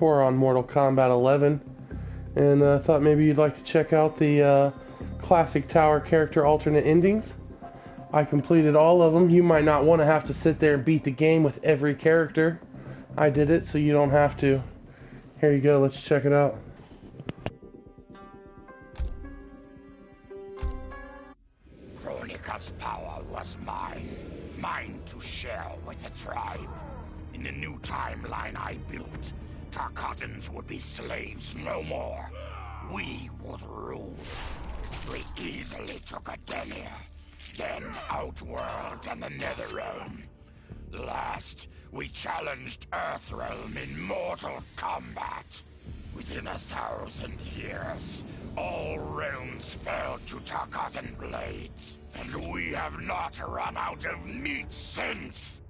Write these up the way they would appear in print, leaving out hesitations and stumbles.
We're on Mortal Kombat 11, and thought maybe you'd like to check out the Classic Tower character alternate endings. I completed all of them. You might not want to have to sit there and beat the game with every character. I did it, so you don't have to. Here you go, let's check it out. Kronika's power was mine to share with the tribe. In the new timeline I built, Tarkatans would be slaves no more. We would rule. We easily took Adenir, then Outworld and the Netherrealm. Last, we challenged Earthrealm in Mortal Kombat. Within 1,000 years, all realms fell to Tarkatan blades, and we have not run out of meat since.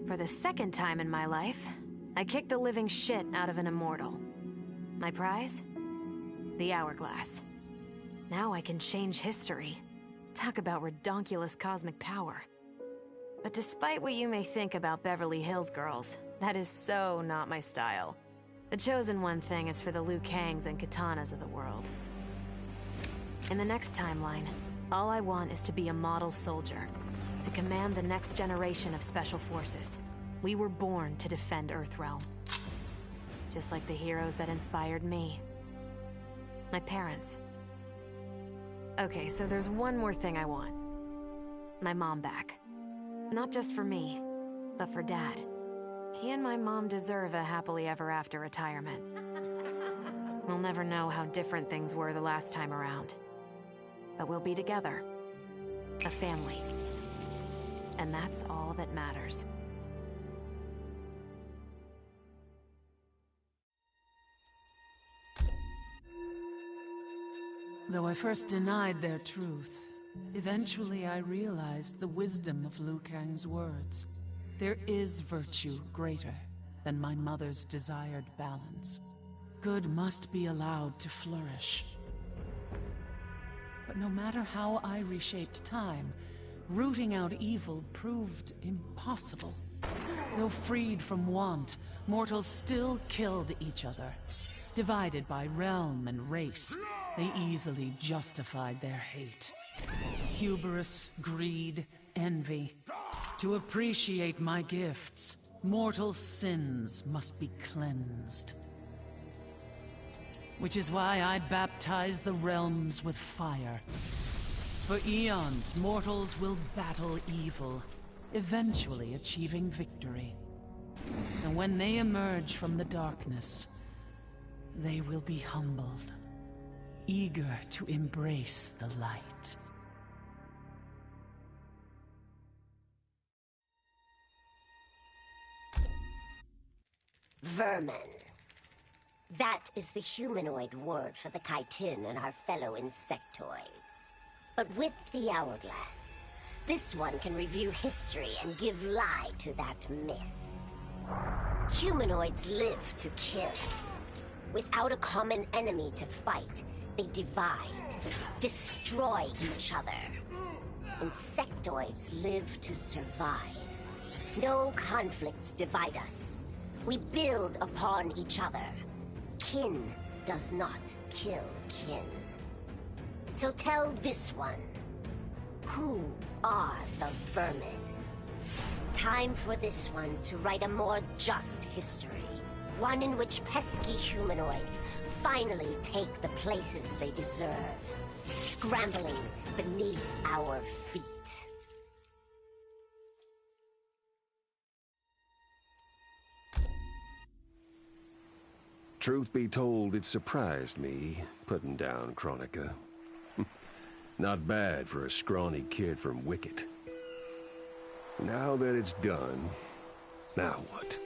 For the second time in my life, I kicked the living shit out of an immortal. My prize? The hourglass. Now I can change history. Talk about redonkulous cosmic power. But despite what you may think about Beverly Hills girls, that is so not my style. The chosen one thing is for the Liu Kangs and Katanas of the world. In the next timeline, all I want is to be a model soldier, to command the next generation of special forces. We were born to defend Earthrealm. Just like the heroes that inspired me. My parents. Okay, so there's one more thing I want. My mom back. Not just for me, but for Dad. He and my mom deserve a happily ever after retirement. We'll never know how different things were the last time around. But we'll be together. A family. And that's all that matters. Though I first denied their truth, eventually I realized the wisdom of Liu Kang's words. There is virtue greater than my mother's desired balance. Good must be allowed to flourish. But no matter how I reshaped time, rooting out evil proved impossible. Though freed from want, mortals still killed each other. Divided by realm and race, they easily justified their hate. Hubris, greed, envy. To appreciate my gifts, mortal sins must be cleansed. Which is why I baptize the realms with fire. For eons, mortals will battle evil, eventually achieving victory. And when they emerge from the darkness, they will be humbled, eager to embrace the light. Vermin. That is the humanoid word for the chitin and our fellow insectoids. But with the hourglass, this one can review history and give lie to that myth. Humanoids live to kill. Without a common enemy to fight, they divide, destroy each other. Insectoids live to survive. No conflicts divide us. We build upon each other. Kin does not kill kin. So tell this one, who are the vermin? Time for this one to write a more just history. One in which pesky humanoids finally take the places they deserve, scrambling beneath our feet. Truth be told, it surprised me, putting down Kronika. Not bad for a scrawny kid from Wicket. Now that it's done, now what?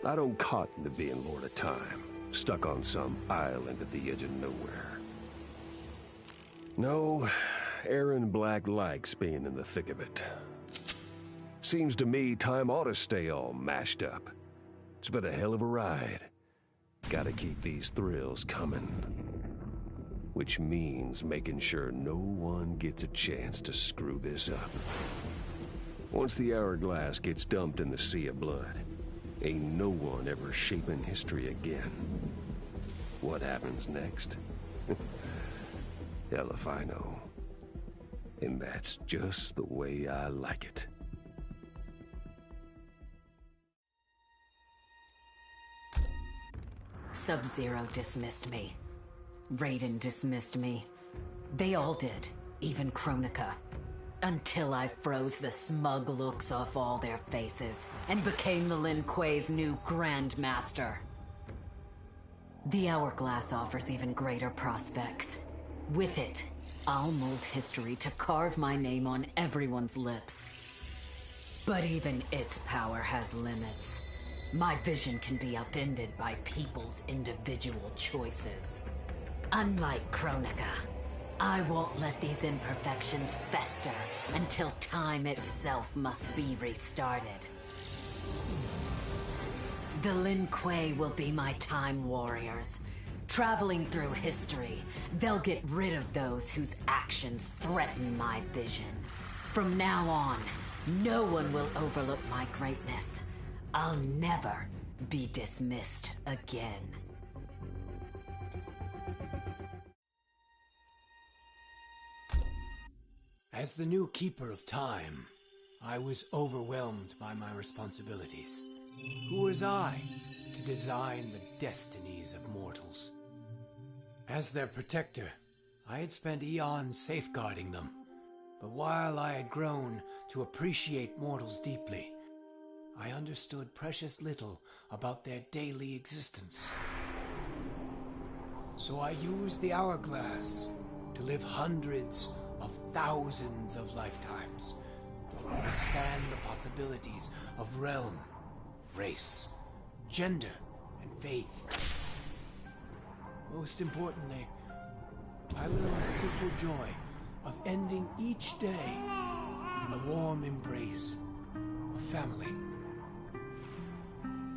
I don't cotton to being Lord of Time, stuck on some island at the edge of nowhere. No, Aaron Black likes being in the thick of it. Seems to me time ought to stay all mashed up. It's been a hell of a ride. Gotta keep these thrills coming. which means making sure no one gets a chance to screw this up. Once the hourglass gets dumped in the sea of blood, ain't no one ever shaping history again. What happens next? Hell if I know. And that's just the way I like it. Sub-Zero dismissed me. Raiden dismissed me. They all did, even Kronika. Until I froze the smug looks off all their faces and became the Lin Kuei's new Grandmaster. The Hourglass offers even greater prospects. With it, I'll mold history to carve my name on everyone's lips. But even its power has limits. My vision can be upended by people's individual choices. Unlike Kronika, I won't let these imperfections fester until time itself must be restarted. The Lin Kuei will be my time warriors. Traveling through history, they'll get rid of those whose actions threaten my vision. From now on, no one will overlook my greatness. I'll never be dismissed again. As the new Keeper of Time, I was overwhelmed by my responsibilities. Who was I to design the destinies of mortals? As their protector, I had spent eons safeguarding them. But while I had grown to appreciate mortals deeply, I understood precious little about their daily existence. So I used the hourglass to live hundreds of thousands of lifetimes, to expand the possibilities of realm, race, gender, and faith. Most importantly, I learned the simple joy of ending each day in a warm embrace of family.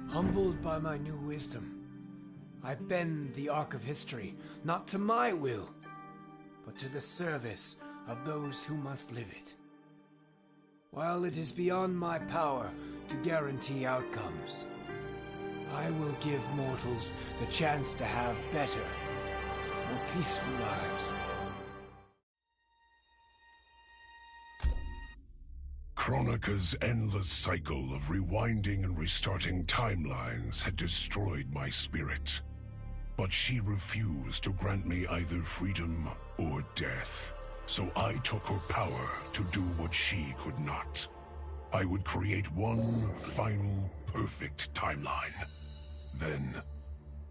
Humbled by my new wisdom, I bend the arc of history, not to my will, but to the service of those who must live it. While it is beyond my power to guarantee outcomes, I will give mortals the chance to have better, more peaceful lives. Kronika's endless cycle of rewinding and restarting timelines had destroyed my spirit. But she refused to grant me either freedom or death. So I took her power to do what she could not. I would create one final, perfect timeline. Then,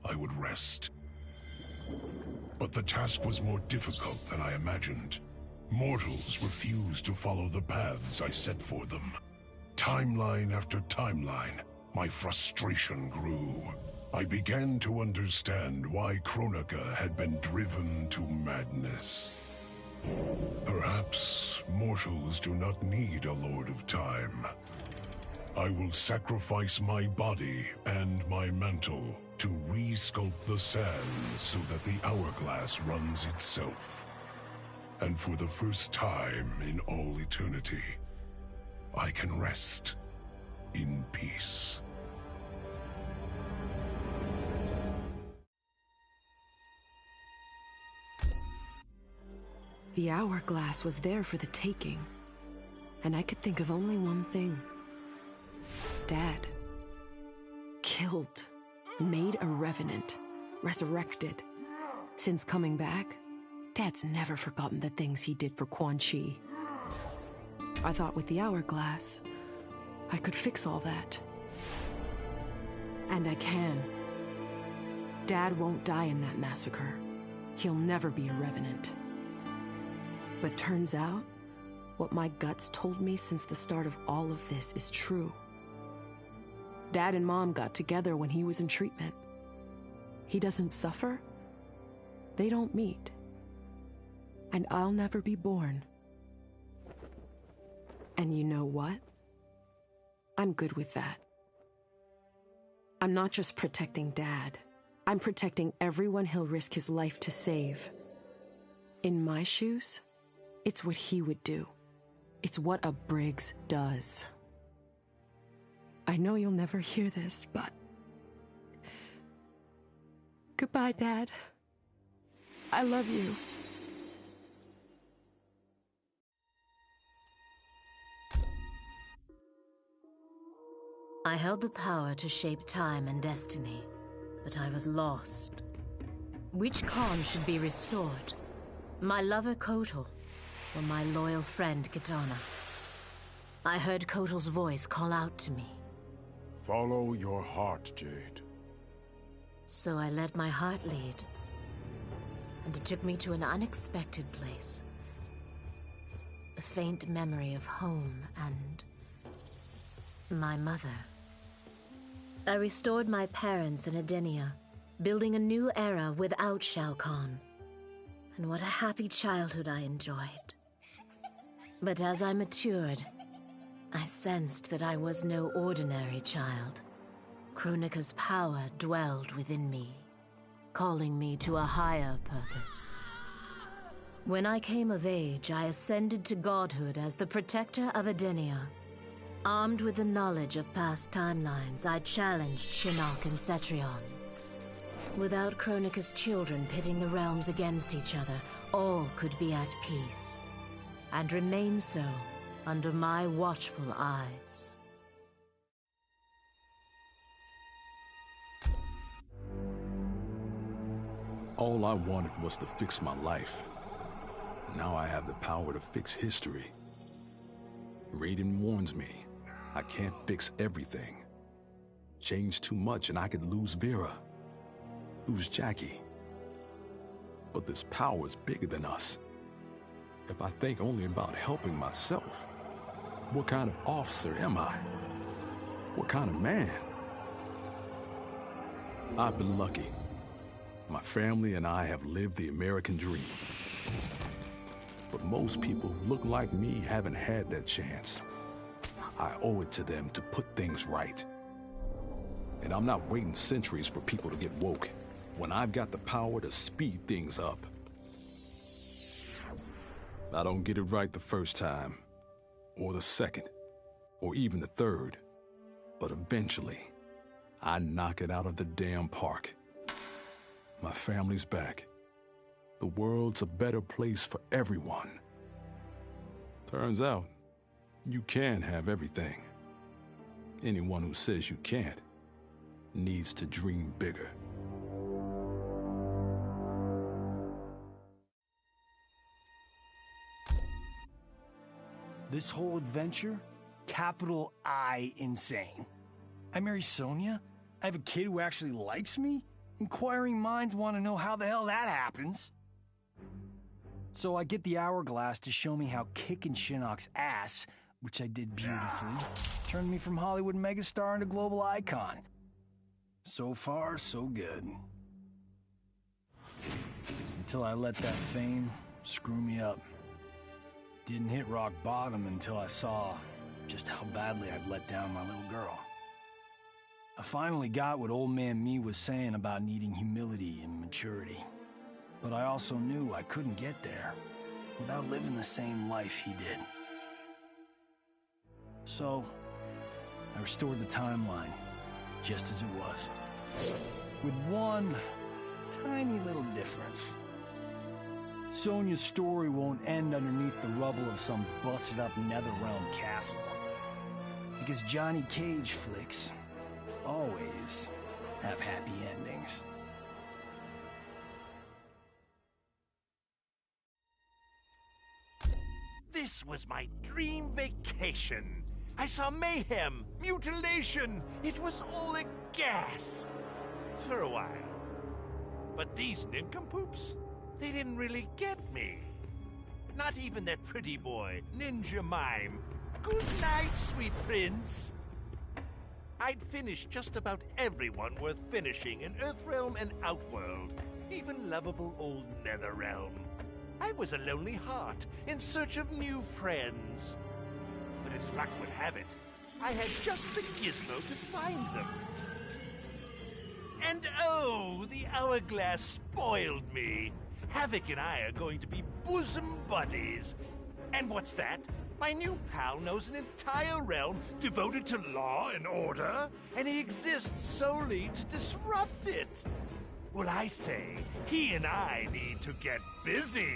I would rest. But the task was more difficult than I imagined. Mortals refused to follow the paths I set for them. Timeline after timeline, my frustration grew. I began to understand why Kronika had been driven to madness. Perhaps mortals do not need a Lord of Time. I will sacrifice my body and my mantle to re-sculpt the sands so that the hourglass runs itself. And for the first time in all eternity, I can rest in peace. The hourglass was there for the taking, and I could think of only one thing. Dad. Killed. Made a revenant. Resurrected. Since coming back, Dad's never forgotten the things he did for Quan Chi. I thought with the hourglass, I could fix all that. And I can. Dad won't die in that massacre. He'll never be a revenant. But turns out, what my guts told me since the start of all of this is true. Dad and Mom got together when he was in treatment. He doesn't suffer. They don't meet. And I'll never be born. And you know what? I'm good with that. I'm not just protecting Dad. I'm protecting everyone he'll risk his life to save. In my shoes, it's what he would do. It's what a Briggs does. I know you'll never hear this, but... Goodbye, Dad. I love you. I held the power to shape time and destiny, but I was lost. Which Khan should be restored? My lover Kotal, or my loyal friend Kitana? I heard Kotal's voice call out to me. Follow your heart, Jade. So I let my heart lead, and it took me to an unexpected place. A faint memory of home and my mother. I restored my parents in Edenia, building a new era without Shao Kahn. And what a happy childhood I enjoyed. But as I matured, I sensed that I was no ordinary child. Kronika's power dwelled within me, calling me to a higher purpose. When I came of age, I ascended to godhood as the protector of Edenia. Armed with the knowledge of past timelines, I challenged Shinnok and Cetrion. Without Kronika's children pitting the realms against each other, all could be at peace, and remain so under my watchful eyes. All I wanted was to fix my life. Now I have the power to fix history. Raiden warns me, I can't fix everything. Change too much and I could lose Vera, lose Jackie. But this power is bigger than us. If I think only about helping myself, what kind of officer am I? What kind of man? I've been lucky. My family and I have lived the American dream. But most people who look like me haven't had that chance. I owe it to them to put things right. And I'm not waiting centuries for people to get woke, when I've got the power to speed things up. I don't get it right the first time, or the second, or even the third. But eventually, I knock it out of the damn park. My family's back. The world's a better place for everyone. Turns out, you can have everything. Anyone who says you can't needs to dream bigger. This whole adventure, capital I insane. I marry Sonya? I have a kid who actually likes me? Inquiring minds want to know how the hell that happens. So I get the hourglass to show me how kicking Shinnok's ass, which I did beautifully, turned me from Hollywood megastar into global icon. So far, so good. Until I let that fame screw me up. Didn't hit rock bottom until I saw just how badly I'd let down my little girl. I finally got what old man me was saying about needing humility and maturity. But I also knew I couldn't get there without living the same life he did. So, I restored the timeline, just as it was. With one tiny little difference. Sonya's story won't end underneath the rubble of some busted-up Netherrealm castle. Because Johnny Cage flicks always have happy endings. This was my dream vacation. I saw mayhem, mutilation. It was all a gas. For a while. But these nincompoops, they didn't really get me. Not even that pretty boy, Ninja Mime. Good night, sweet prince. I'd finished just about everyone worth finishing in Earthrealm and Outworld, even lovable old Netherrealm. I was a lonely heart in search of new friends. But as luck would have it, I had just the gizmo to find them. And oh, the hourglass spoiled me. Havoc and I are going to be bosom buddies. And what's that? My new pal knows an entire realm devoted to law and order, and he exists solely to disrupt it. Well, I say, he and I need to get busy.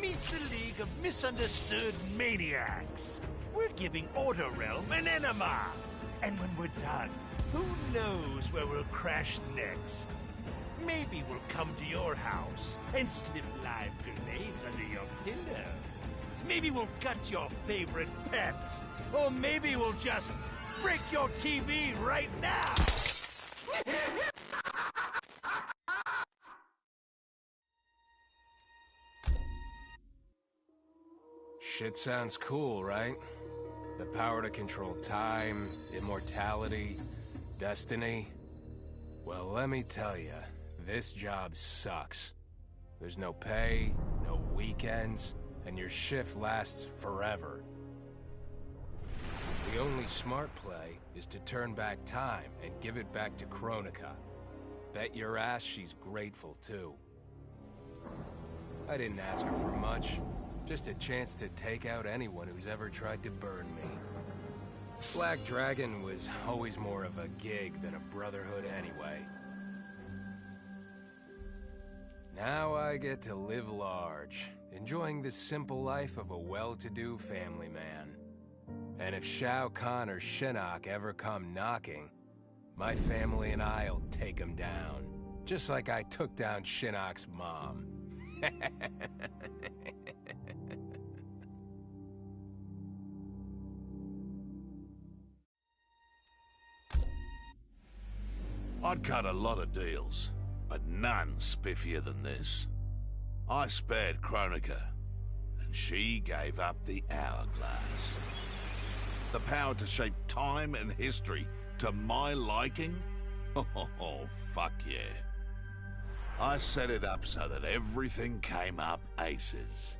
Meet the League of Misunderstood Maniacs. We're giving Order Realm an enema. And when we're done, who knows where we'll crash next? Maybe we'll come to your house and slip live grenades under your pillow. Maybe we'll gut your favorite pet. Or maybe we'll just break your TV right now. Shit sounds cool, right? The power to control time, immortality, destiny. Well, let me tell you, this job sucks. There's no pay, no weekends, and your shift lasts forever. The only smart play is to turn back time and give it back to Kronika. Bet your ass she's grateful, too. I didn't ask her for much. Just a chance to take out anyone who's ever tried to burn me. Black Dragon was always more of a gig than a brotherhood anyway. Now I get to live large, enjoying the simple life of a well-to-do family man. And if Shao Kahn or Shinnok ever come knocking, my family and I'll take them down. Just like I took down Shinnok's mom. I'd cut a lot of deals, but none spiffier than this. I spared Kronika, and she gave up the hourglass. The power to shape time and history to my liking? Oh, fuck yeah. I set it up so that everything came up aces.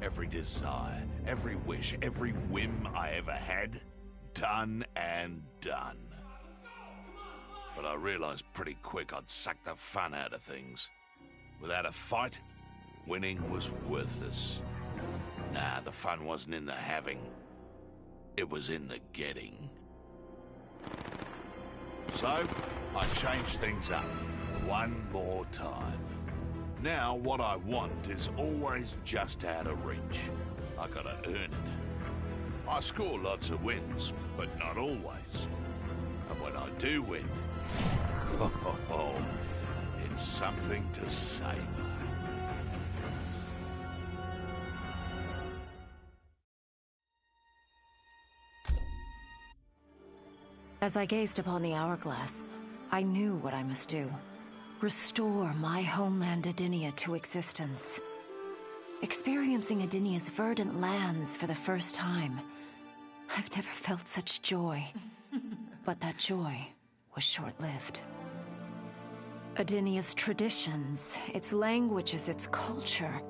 Every desire, every wish, every whim I ever had, done and done. But I realized pretty quick I'd suck the fun out of things. Without a fight, winning was worthless. Nah, the fun wasn't in the having. It was in the getting. So, I changed things up one more time. Now, what I want is always just out of reach. I gotta earn it. I score lots of wins, but not always. And when I do win, it's something to savor. As I gazed upon the hourglass, I knew what I must do. Restore my homeland Adinia to existence. Experiencing Adinia's verdant lands for the first time, I've never felt such joy. But that joy was short-lived. Adinia's traditions, its languages, its culture,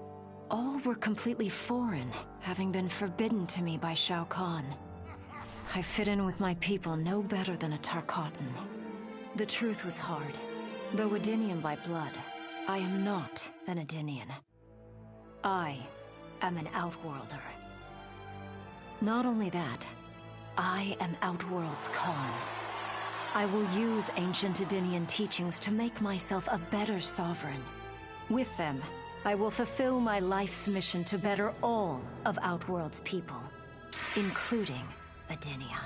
all were completely foreign, having been forbidden to me by Shao Kahn. I fit in with my people no better than a Tarkatan. The truth was hard. Though Adinian by blood, I am not an Adinian. I am an Outworlder. Not only that, I am Outworld's Khan. I will use ancient Adinian teachings to make myself a better sovereign. With them, I will fulfill my life's mission to better all of Outworld's people, including Adinia.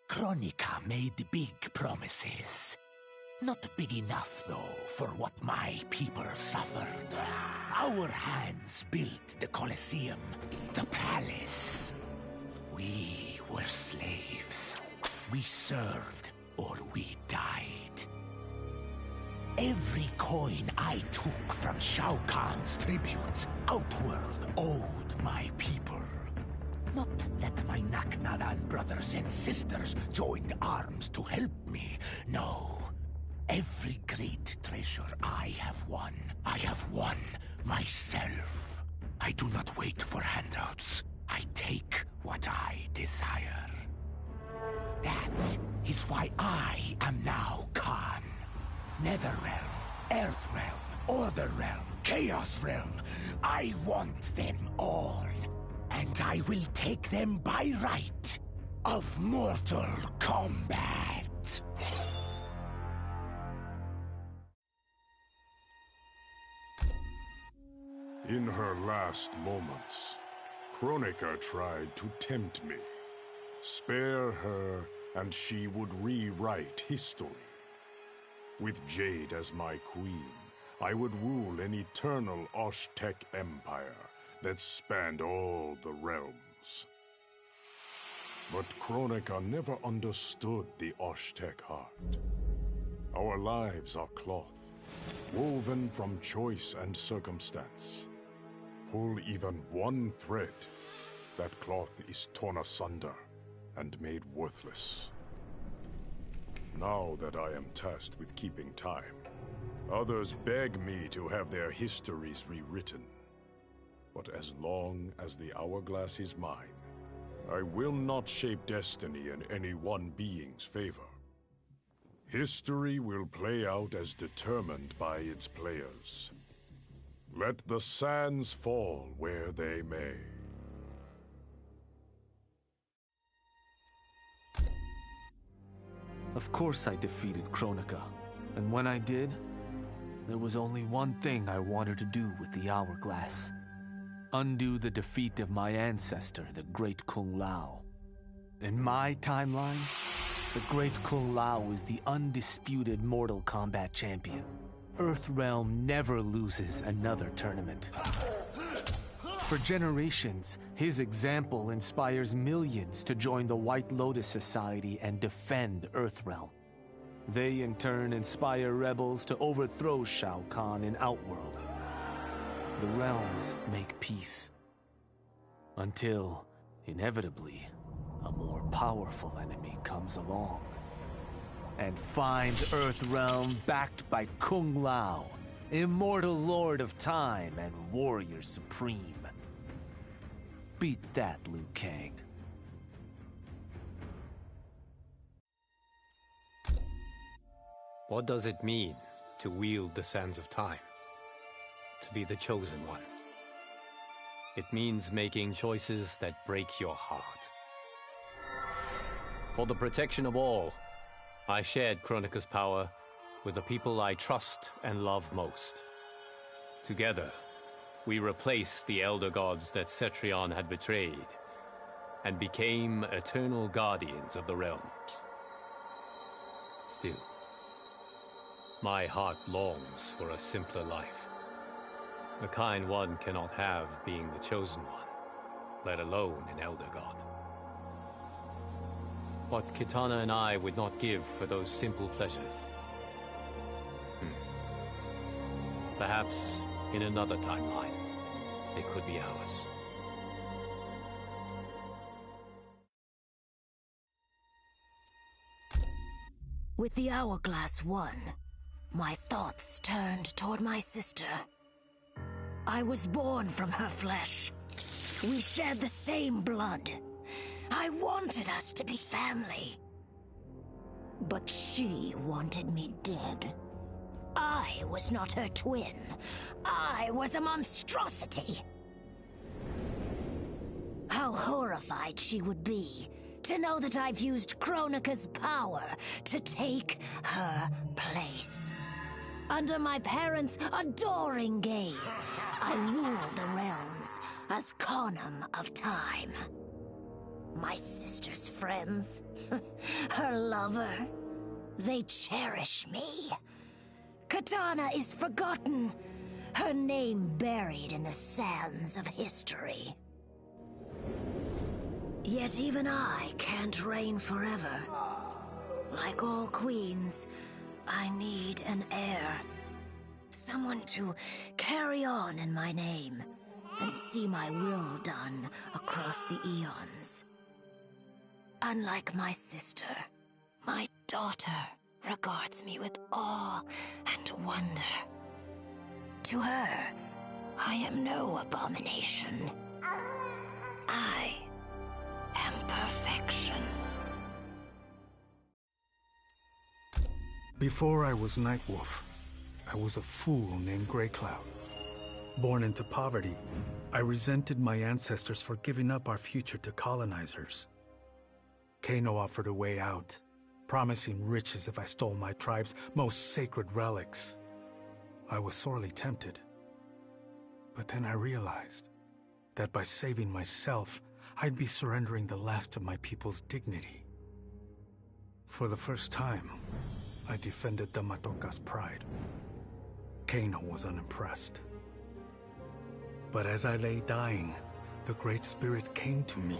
Kronika made big promises. Not big enough, though, for what my people suffered. Our hands built the Colosseum, the palace. We were slaves. We served or we died. Every coin I took from Shao Kahn's tributes, Outworld owed my people. Not that my Naknadan brothers and sisters joined arms to help me, no. Every great treasure I have won myself. I do not wait for handouts. I take what I desire. That is why I am now Khan. Netherrealm, Earthrealm, Order Realm, Chaos Realm. I want them all. And I will take them by right of Mortal Kombat. In her last moments, Kronika tried to tempt me. Spare her, and she would rewrite history. With Jade as my queen, I would rule an eternal Osh-Tech empire that spanned all the realms. But Kronika never understood the Osh-Tech heart. Our lives are cloth, woven from choice and circumstance. Pull even one thread, that cloth is torn asunder and made worthless. Now that I am tasked with keeping time, others beg me to have their histories rewritten. But as long as the hourglass is mine, I will not shape destiny in any one being's favor. History will play out as determined by its players. Let the sands fall where they may. Of course I defeated Kronika, and when I did, there was only one thing I wanted to do with the hourglass. Undo the defeat of my ancestor, the Great Kung Lao. In my timeline, the Great Kung Lao is the undisputed Mortal Kombat champion. Earthrealm never loses another tournament. For generations, his example inspires millions to join the White Lotus Society and defend Earthrealm. They in turn inspire rebels to overthrow Shao Kahn in Outworld. The realms make peace. Until, inevitably, a more powerful enemy comes along and finds Earthrealm backed by Kung Lao, immortal lord of time and warrior supreme. Beat that, Liu Kang. What does it mean to wield the sands of time? To be the chosen one? It means making choices that break your heart. For the protection of all, I shared Kronika's power with the people I trust and love most. Together, we replaced the elder gods that Cetrion had betrayed, and became eternal guardians of the realms. Still, my heart longs for a simpler life. The kind one cannot have being the chosen one, let alone an elder god. What Kitana and I would not give for those simple pleasures. Perhaps in another timeline, they could be ours. With the hourglass won, my thoughts turned toward my sister. I was born from her flesh. We shared the same blood. I wanted us to be family. But she wanted me dead. I was not her twin. I was a monstrosity. How horrified she would be to know that I've used Kronika's power to take her place. Under my parents' adoring gaze, I ruled the realms as Khanum of Time. My sister's friends, her lover, they cherish me. Kitana is forgotten, her name buried in the sands of history. Yet even I can't reign forever. Like all queens, I need an heir. Someone to carry on in my name and see my will done across the eons. Unlike my sister, my daughter regards me with awe and wonder. To her, I am no abomination. I am perfection. Before I was Nightwolf, I was a fool named Grey Cloud. Born into poverty, I resented my ancestors for giving up our future to colonizers. Kano offered a way out, promising riches if I stole my tribe's most sacred relics. I was sorely tempted. But then I realized that by saving myself, I'd be surrendering the last of my people's dignity. For the first time, I defended the Matoka's pride. Kano was unimpressed. But as I lay dying, the Great Spirit came to me.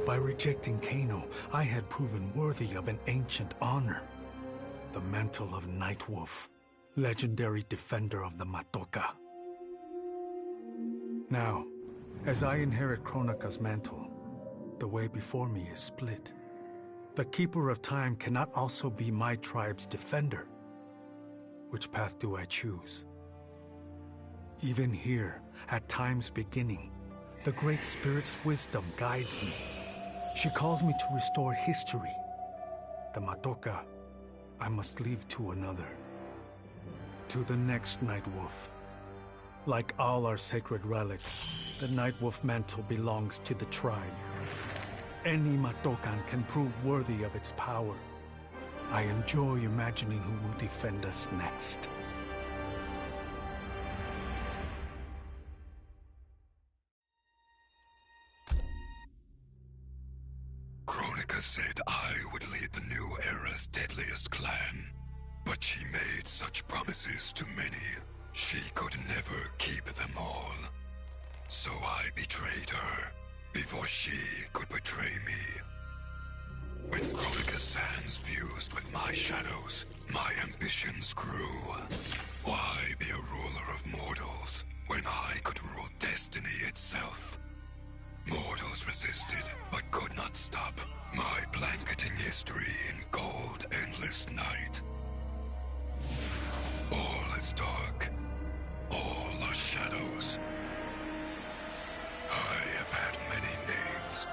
By rejecting Kano, I had proven worthy of an ancient honor. The mantle of Nightwolf, legendary defender of the Matoka. Now, as I inherit Kronika's mantle, the way before me is split. The Keeper of Time cannot also be my tribe's defender. Which path do I choose? Even here, at time's beginning, the Great Spirit's wisdom guides me. She calls me to restore history. The Matoka, I must leave to another. To the next Nightwolf. Like all our sacred relics, the Nightwolf mantle belongs to the tribe. Any Matokan can prove worthy of its power. I enjoy imagining who will defend us next. Kronika said I would lead the new era's deadliest clan. But she made such promises to many, she could never keep them all. So I betrayed her, before she could betray me. When Kronika's sands fused with my shadows, my ambitions grew. Why be a ruler of mortals, when I could rule destiny itself? Mortals resisted, but could not stop my blanketing history in cold, endless night. All is dark. All are shadows. I have had many names.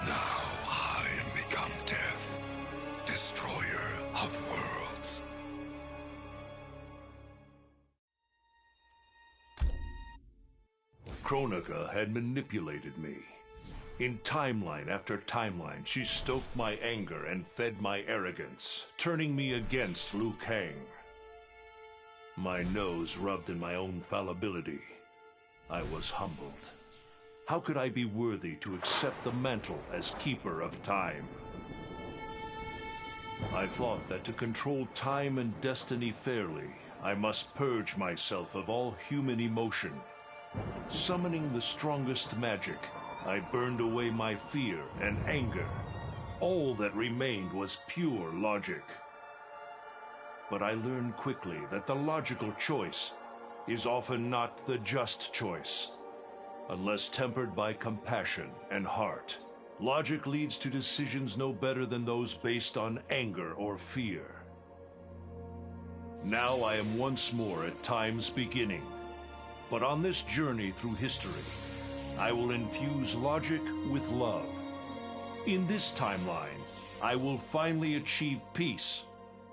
Now I am become death, destroyer of worlds. Kronika had manipulated me. In timeline after timeline, she stoked my anger and fed my arrogance, turning me against Liu Kang. My nose rubbed in my own fallibility. I was humbled. How could I be worthy to accept the mantle as Keeper of Time? I thought that to control time and destiny fairly, I must purge myself of all human emotion. Summoning the strongest magic, I burned away my fear and anger. All that remained was pure logic. But I learned quickly that the logical choice is often not the just choice. Unless tempered by compassion and heart, logic leads to decisions no better than those based on anger or fear. Now I am once more at time's beginning. But on this journey through history, I will infuse logic with love. In this timeline, I will finally achieve peace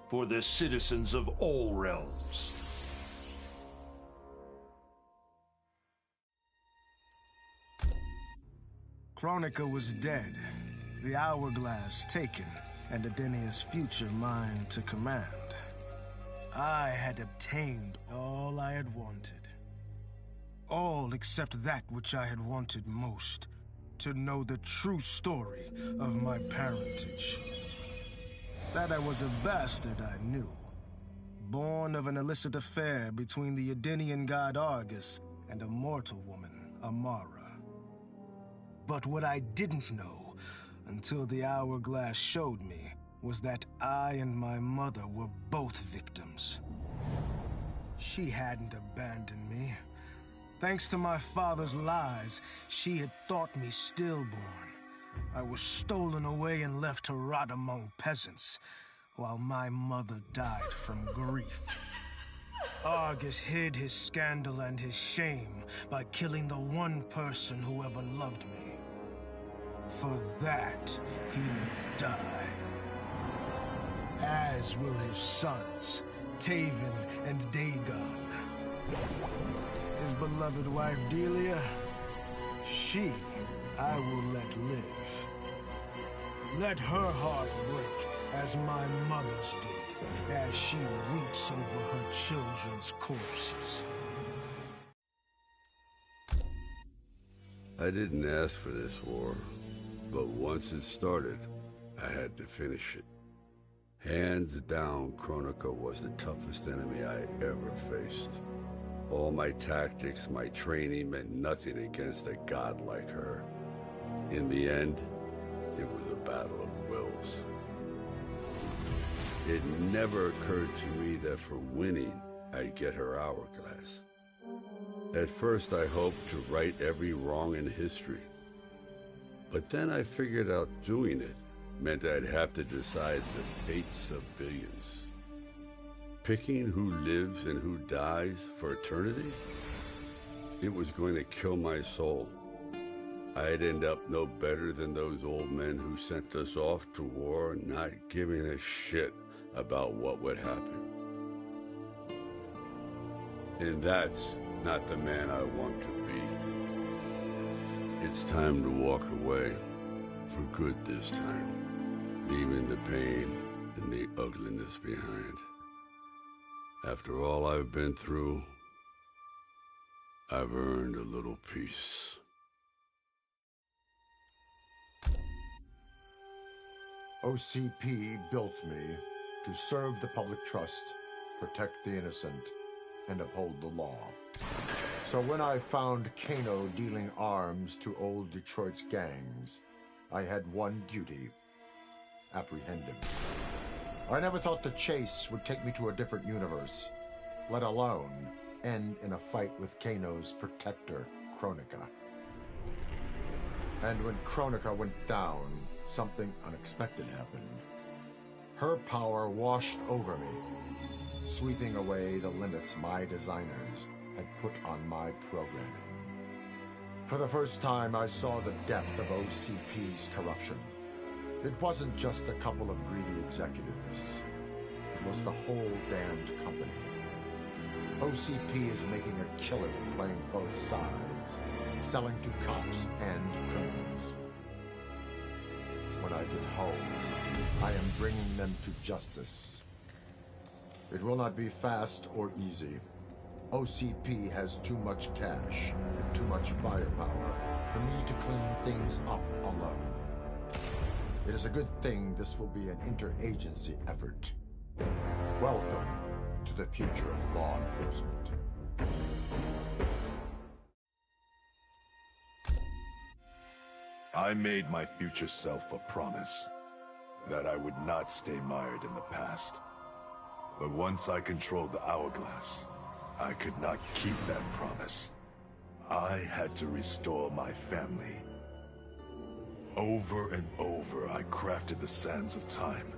for the citizens of all realms. Kronika was dead, the hourglass taken, and Adenia's future mine to command. I had obtained all I had wanted. All except that which I had wanted most, to know the true story of my parentage. That I was a bastard I knew, born of an illicit affair between the Adenian god Argus and a mortal woman, Amara. But what I didn't know, until the hourglass showed me, was that I and my mother were both victims. She hadn't abandoned me. Thanks to my father's lies, she had thought me stillborn. I was stolen away and left to rot among peasants, while my mother died from grief. Argus hid his scandal and his shame by killing the one person who ever loved me. For that, he would die. as will his sons, Taven and Dagon. His beloved wife Delia, she I will let live. Let her heart break as my mother's did, as she weeps over her children's corpses. I didn't ask for this war, but once it started, I had to finish it. Hands down, Kronika was the toughest enemy I ever faced. All my tactics, my training meant nothing against a god like her. In the end, it was a battle of wills. It never occurred to me that for winning, I'd get her hourglass. At first, I hoped to right every wrong in history. But then I figured out doing it meant I'd have to decide the fates of billions. Picking who lives and who dies for eternity? It was going to kill my soul. I'd end up no better than those old men who sent us off to war, not giving a shit about what would happen. And that's not the man I want to be. It's time to walk away, for good this time, leaving the pain and the ugliness behind. After all I've been through, I've earned a little peace. OCP built me to serve the public trust, protect the innocent, and uphold the law. So when I found Kano dealing arms to old Detroit's gangs, I had one duty: apprehend him. I never thought the chase would take me to a different universe, let alone end in a fight with Kano's protector, Kronika. And when Kronika went down, something unexpected happened. Her power washed over me, sweeping away the limits my designers had put on my programming. For the first time, I saw the depth of OCP's corruption. It wasn't just a couple of greedy executives. It was the whole damned company. OCP is making a killing playing both sides, selling to cops and criminals. When I get home, I am bringing them to justice. It will not be fast or easy. OCP has too much cash and too much firepower for me to clean things up alone. It is a good thing this will be an interagency effort. Welcome to the future of law enforcement. I made my future self a promise that I would not stay mired in the past. But once I controlled the hourglass, I could not keep that promise. I had to restore my family. Over and over, I crafted the sands of time.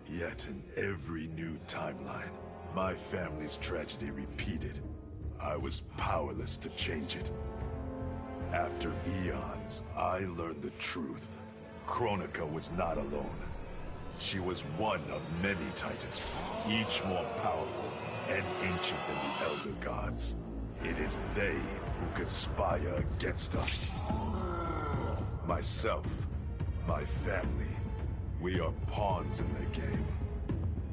Yet in every new timeline, my family's tragedy repeated. I was powerless to change it. After eons, I learned the truth. Kronika was not alone. She was one of many titans, each more powerful and ancient than the Elder Gods. It is they who conspire against us. Myself, my family, we are pawns in their game.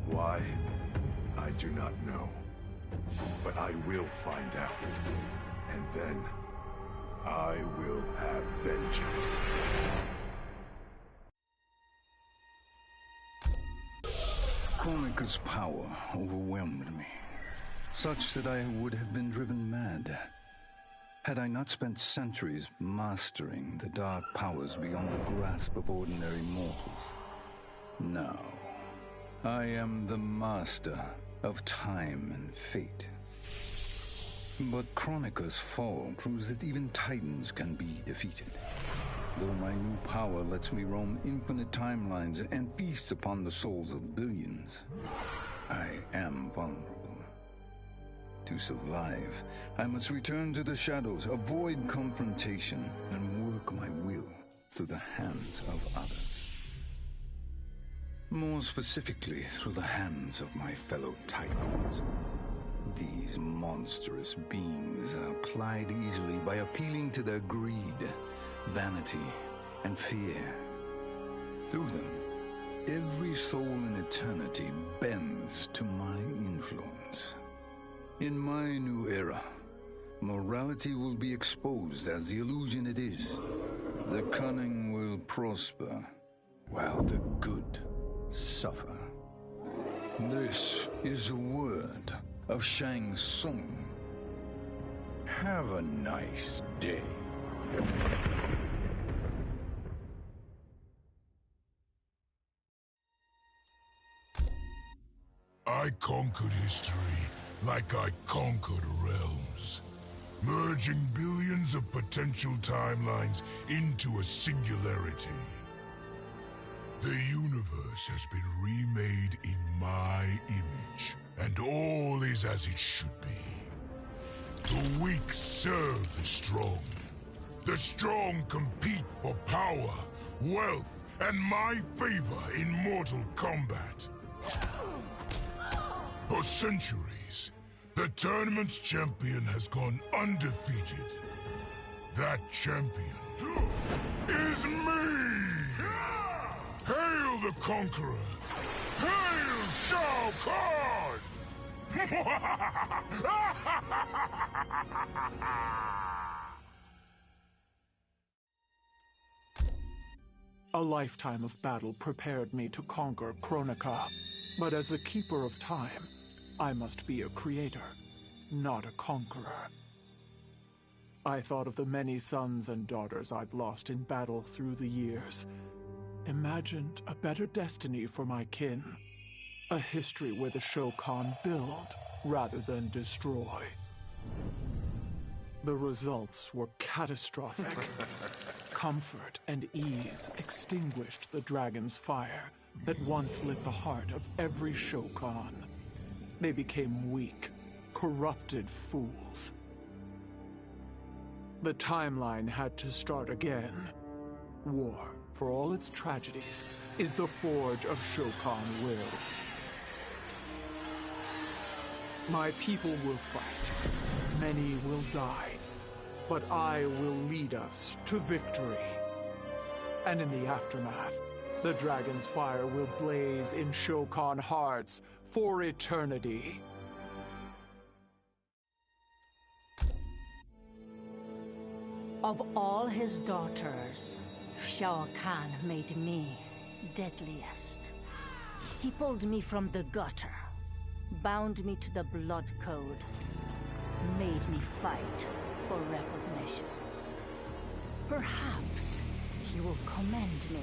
Why? I do not know. But I will find out. And then, I will have vengeance. Kronika's power overwhelmed me, such that I would have been driven mad had I not spent centuries mastering the dark powers beyond the grasp of ordinary mortals. Now, I am the master of time and fate. But Kronika's fall proves that even titans can be defeated. Though my new power lets me roam infinite timelines and feast upon the souls of billions, I am vulnerable. To survive, I must return to the shadows, avoid confrontation, and work my will through the hands of others. More specifically, through the hands of my fellow Titans. These monstrous beings are plied easily by appealing to their greed, vanity, and fear. Through them, every soul in eternity bends to my influence. In my new era, morality will be exposed as the illusion it is. The cunning will prosper, while the good suffer. This is a word of Shang Tsung. Have a nice day. I conquered history like I conquered realms, merging billions of potential timelines into a singularity. The universe has been remade in my image, and all is as it should be. The weak serve the strong. The strong compete for power, wealth, and my favor in Mortal Kombat. For centuries, the tournament's champion has gone undefeated. That champion is me! Hail the Conqueror! Hail Shao Kahn! A lifetime of battle prepared me to conquer Kronika, but as the Keeper of Time, I must be a creator, not a conqueror. I thought of the many sons and daughters I've lost in battle through the years, imagined a better destiny for my kin, a history where the Shokan build rather than destroy. The results were catastrophic. Comfort and ease extinguished the dragon's fire that once lit the heart of every Shokan. They became weak, corrupted fools. The timeline had to start again. War, for all its tragedies, is the forge of Shokan will. My people will fight. Many will die. But I will lead us to victory. And in the aftermath, the dragon's fire will blaze in Shokan hearts for eternity. Of all his daughters, Shao Kahn made me deadliest. He pulled me from the gutter, bound me to the blood code, made me fight for recognition. Perhaps he will commend me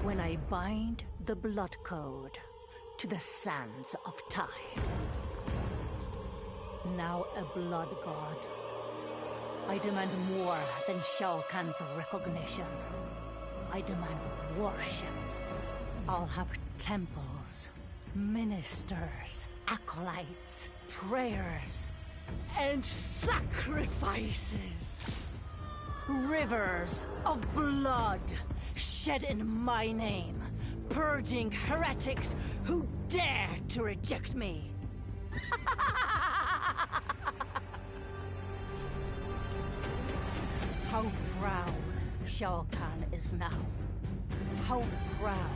when I bind the blood code to the sands of time. Now a blood god, I demand more than Shao Kahn's recognition. I demand worship. I'll have temples, ministers, acolytes, prayers, and sacrifices. Rivers of blood shed in my name, purging heretics who dare to reject me. How proud Shao Kahn is now. How proud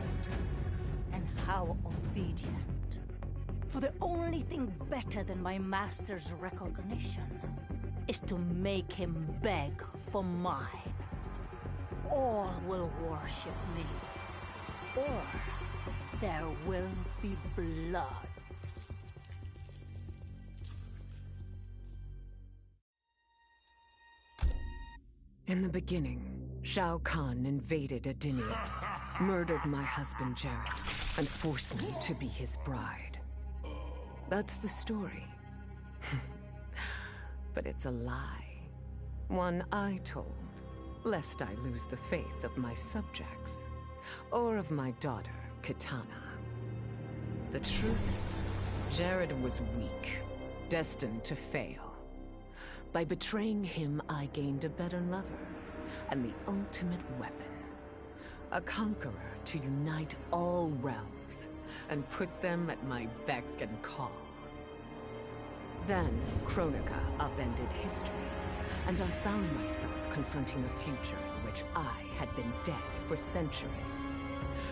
and how obedient. For the only thing better than my master's recognition is to make him beg for mine. All will worship me, or there will be blood. In the beginning, Shao Kahn invaded Adenia, murdered my husband Jared, and forced me to be his bride. That's the story. But it's a lie. One I told, lest I lose the faith of my subjects, or of my daughter, Kitana. The truth, Jared was weak, destined to fail. By betraying him, I gained a better lover, and the ultimate weapon. A conqueror to unite all realms and put them at my beck and call. Then, Kronika upended history, and I found myself confronting a future in which I had been dead for centuries.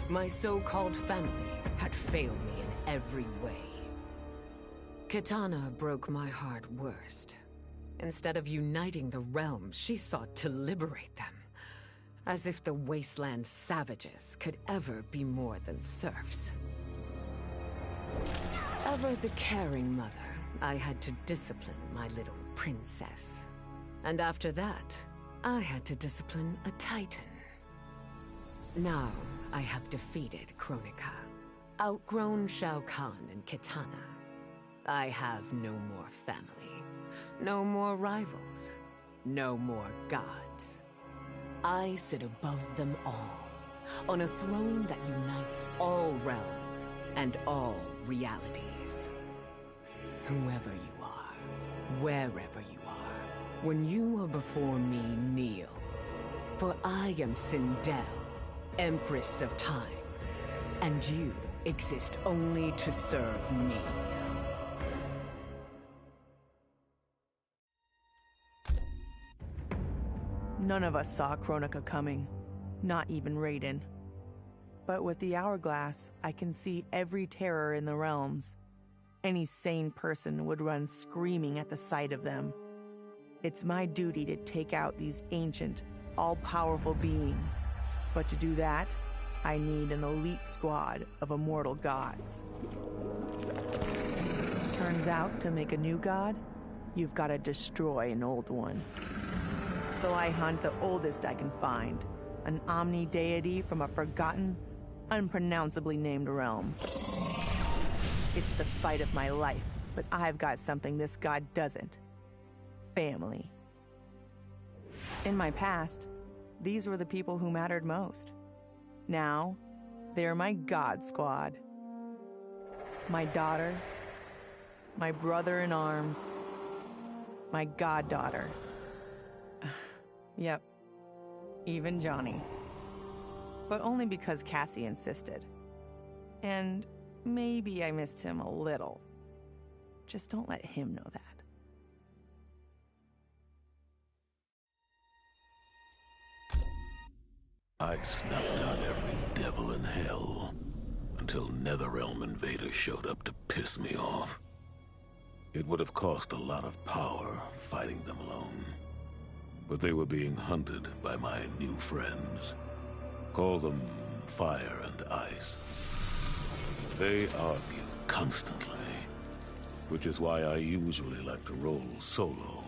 My so-called family had failed me in every way. Kitana broke my heart worst. Instead of uniting the realms, she sought to liberate them. As if the wasteland savages could ever be more than serfs. Ever the caring mother, I had to discipline my little princess. And after that, I had to discipline a titan. Now, I have defeated Kronika, outgrown Shao Kahn and Kitana. I have no more family, no more rivals, no more gods. I sit above them all, on a throne that unites all realms and all realities. Whoever you are, wherever you are, when you are before me, kneel. For I am Sindel, Empress of Time, and you exist only to serve me. None of us saw Kronika coming, not even Raiden. But with the hourglass, I can see every terror in the realms. Any sane person would run screaming at the sight of them. It's my duty to take out these ancient, all-powerful beings. But to do that, I need an elite squad of immortal gods. Turns out, to make a new god, you've got to destroy an old one. So I hunt the oldest I can find, an omni-deity from a forgotten, unpronounceably named realm. It's the fight of my life, but I've got something this god doesn't. Family. In my past, these were the people who mattered most. Now, they're my god squad. My daughter, my brother in arms, my goddaughter. Yep, even Johnny. But only because Cassie insisted. And maybe I missed him a little. Just don't let him know that. I'd snuffed out every devil in hell until Netherrealm invaders showed up to piss me off. It would have cost a lot of power fighting them alone. But they were being hunted by my new friends. Call them Fire and Ice. They argue constantly, which is why I usually like to roll solo.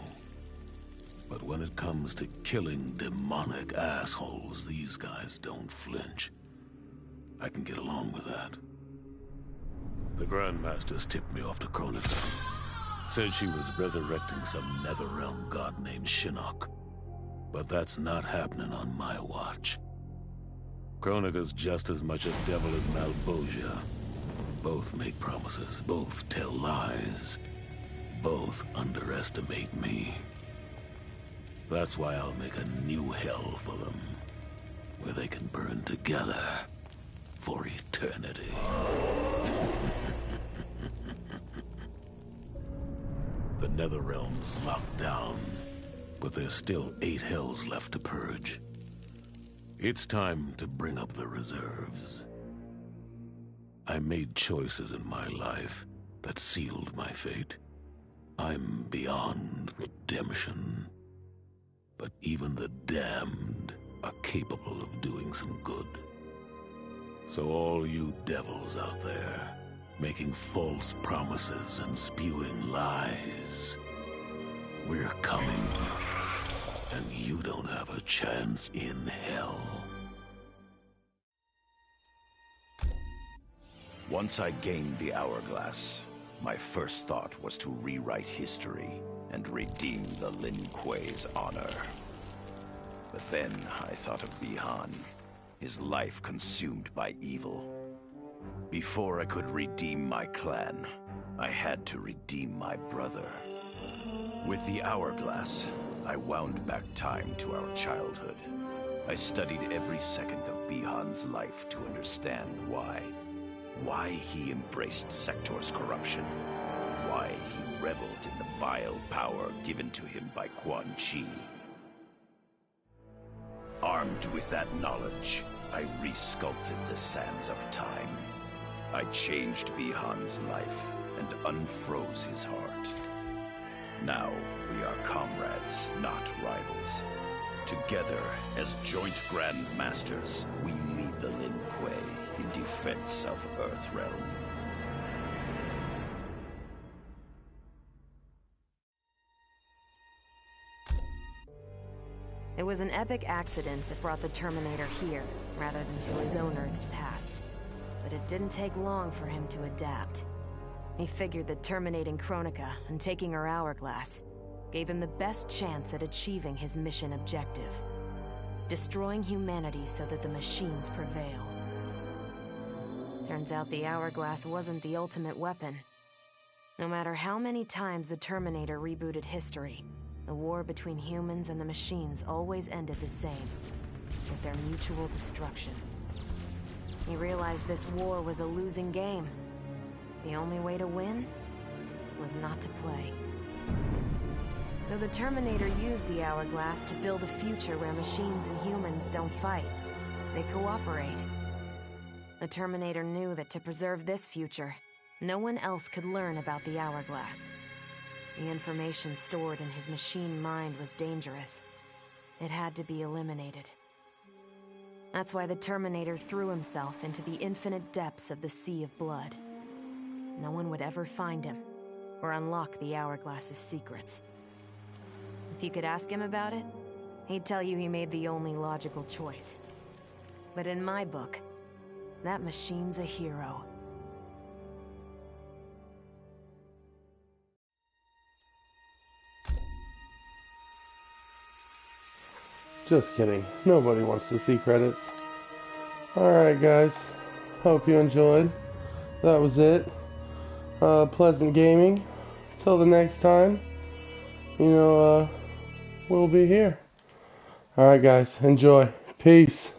But when it comes to killing demonic assholes, these guys don't flinch. I can get along with that. The Grandmasters tipped me off to Kronika. Said she was resurrecting some Netherrealm god named Shinnok. But that's not happening on my watch. Kronika's just as much a devil as Malbosia. Both make promises, both tell lies, both underestimate me. That's why I'll make a new hell for them, where they can burn together for eternity. The Netherrealm's locked down, but there's still 8 hells left to purge. It's time to bring up the reserves. I made choices in my life that sealed my fate. I'm beyond redemption. But even the damned are capable of doing some good. So all you devils out there, making false promises and spewing lies, we're coming. And you don't have a chance in hell. Once I gained the hourglass, my first thought was to rewrite history and redeem the Lin Kuei's honor. But then I thought of Bihan, his life consumed by evil. Before I could redeem my clan, I had to redeem my brother. With the hourglass, I wound back time to our childhood. I studied every second of Bihan's life to understand why. Why he embraced Sector's corruption. Why he reveled in the vile power given to him by Quan Chi. Armed with that knowledge, I resculpted the sands of time. I changed Bihan's life and unfroze his heart. Now we are comrades, not rivals. Together, as joint Grand Masters, we lead the Lin Kuei in defense of Earthrealm. It was an epic accident that brought the Terminator here, rather than to his own Earth's past. But it didn't take long for him to adapt. He figured that terminating Kronika and taking her hourglass gave him the best chance at achieving his mission objective. Destroying humanity so that the machines prevail. Turns out the hourglass wasn't the ultimate weapon. No matter how many times the Terminator rebooted history, the war between humans and the machines always ended the same, with their mutual destruction. He realized this war was a losing game. The only way to win was not to play. So the Terminator used the hourglass to build a future where machines and humans don't fight. They cooperate. The Terminator knew that to preserve this future, no one else could learn about the hourglass. The information stored in his machine mind was dangerous. It had to be eliminated. That's why the Terminator threw himself into the infinite depths of the Sea of Blood. No one would ever find him, or unlock the hourglass's secrets. If you could ask him about it, he'd tell you he made the only logical choice. But in my book, that machine's a hero. Just kidding. Nobody wants to see credits. Alright guys, hope you enjoyed. That was it. Pleasant gaming. Till the next time, we'll be here. Alright guys, enjoy. Peace.